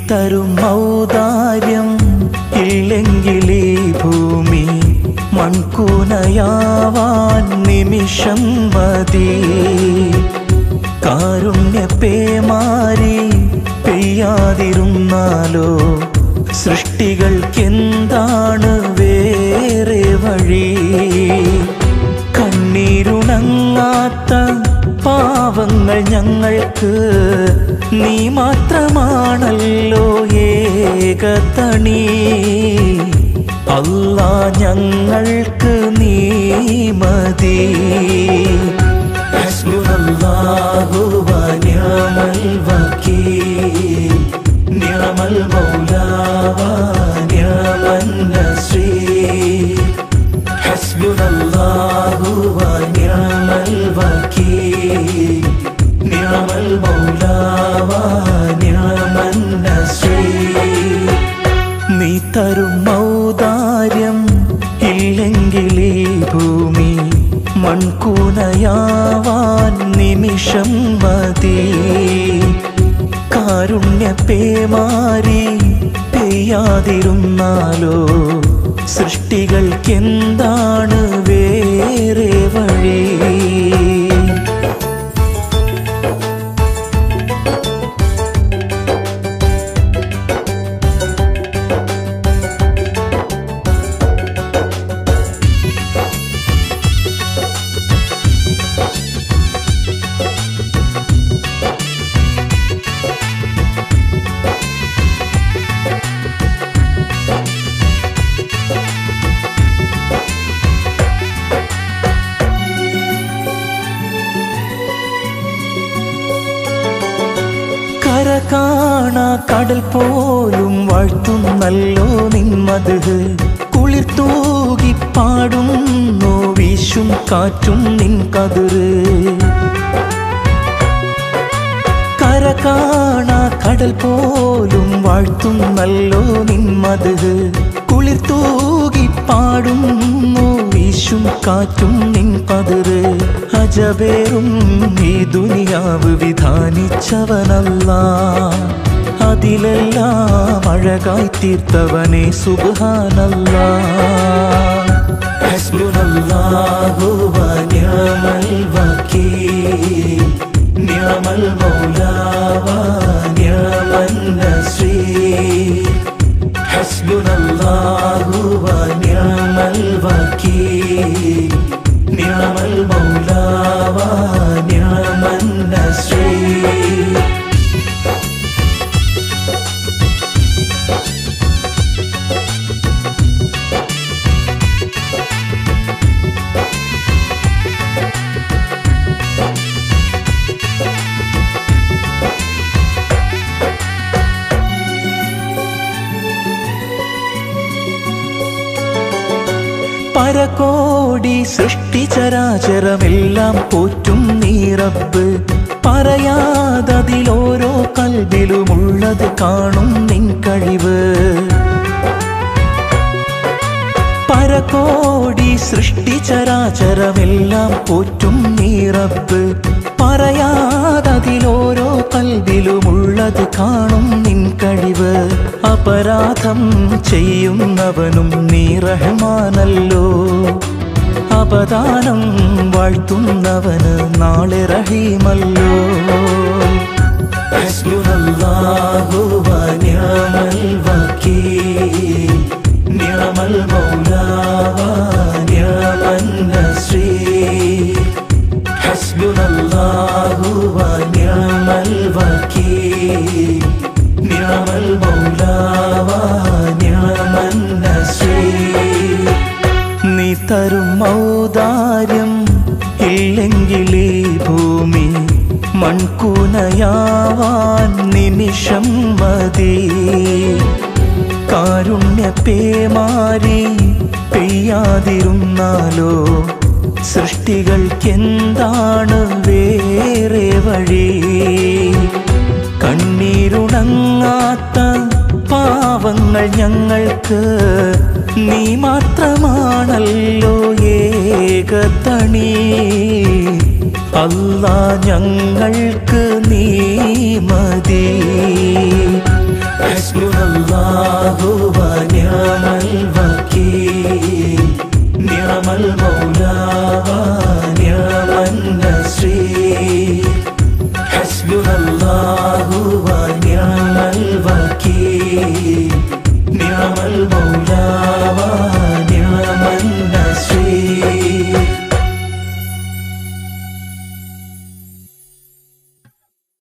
തരും ഔദാര്യം ഇല്ലെങ്കിലീ ഭൂമി മൺകൂനയാവാൻ നിമിഷം മതി. കാരുണ്യപേമാരി പെയ്യാതിരുന്നാലോ സൃഷ്ടികൾക്കെന്താണ് വേറെ വഴി? കണ്ണീരുണങ്ങാത്ത പാവങ്ങൾ ഞങ്ങൾക്ക് നീ മാത്രമാണല്ലോ ഏകതണി. അല്ലാ ഞങ്ങൾക്ക് നീ മതി. ഹസ്ബുനല്ലാഹു വ നിഅമൽ വകീൽ നിഅമൽ മൗലാ വ നിഅമൻ നസീർ. ഹസ്ബുനല്ലാഹു വ നിഅമൽ വകീൽ നിഅമൽ മൗലാ വ നിഅമൻ നസീർ. നീ തരും ഔദാര്യം ഇല്ലെങ്കിലീ ഭൂമി മൺകൂനയാവാൻ നിമിഷം മതി. കാരുണ്യപേമാരി പെയ്യാതിരുന്നാലോ സൃഷ്ടികൾക്കെന്താണ് വേറെ വഴി? കാണാ കടൽ പോലും വാഴ്ത്തുന്നല്ലോ നിന്മദ്ഹ്. കുളിർ തൂകി പാടുന്നു വീശും കാറ്റും നിൻ കതിര്. കര കാണാ കടൽ പോലും വാഴ്ത്തുന്നല്ലോ നിന്മദ്ഹ്. കുളിർ തൂകി പാടുന്നു വീശും കാറ്റും നിൻ കതിര്. അജബേറും ഈ ദുനിയാവ് വിധാനിച്ചവനല്ലാ, അതിലെല്ലാം അഴകായി തീർത്തവനെ സുബ്ഹാനല്ലാ. ഹസ്ബുനല്ലാഹു വ നിഅമൽ വകീൽ നിഅമൽ മൗലാ വ നിഅമൻ നസീർ. ഹസ്ബുനല്ലാഹു വ നിഅമൽ വകീൽ നിഅമൽ മൗലാ വ നിഅമൻ നസീർ. പരകോടി സൃഷ്ടിചരാചരമെല്ലാം പോറ്റും നീ റബ്ബ്. പറയാതതിലോരോ കൽബിലുമുള്ളത് കാണും നിൻ കഴിവ്. പരകോടി സൃഷ്ടിചരാചരമെല്ലാം പോറ്റും നീ റബ്ബ്. പറയാതതിലോരോ കൽബിലുമുള്ളത് കാണും നിൻ കഴിവ്. അപരാധം ചെയ്യുന്നവനും നീ റഹ്മാനല്ലോ, അപദാനം വാഴ്ത്തുന്നവന് നാളെ റഹീമല്ലോ. ഹസ്ബുനല്ലാഹു വ നിഅമൽ വകീൽ നിഅമൽ മൗലാ വ നിഅമൻ നസീർ. ഹസ്ബുനല്ലാഹു വ നിഅമൽ വകീൽ നിഅമൽ മൗലാ വ നിഅമൻ നസീർ. നീ തരും ഔദാര്യം ഇല്ലെങ്കിലീ ഭൂമി മൺകൂനയാവാൻ നിമിഷം മതി. കാരുണ്യപേമാരി പെയ്യാതിരുന്നാലോ സൃഷ്ടികൾക്കെന്താണ് വേറെ വഴി? കണ്ണീരുണങ്ങാത്ത പാവങ്ങൾ ഞങ്ങൾക്ക് നീ മാത്രമാണല്ലോ ഏകതണി. അല്ലാ ഞങ്ങൾക്ക് നീ മതി. ഹസ്ബുനല്ലാഹു വനിഅമൽ വകീൽ നിഅമൽ മൗലാ വനിഅമൻ നസീർ ഹസ്ബുനല്ലാഹു വനിഅമൽ വകീൽ നിഅമൽ മൗലാ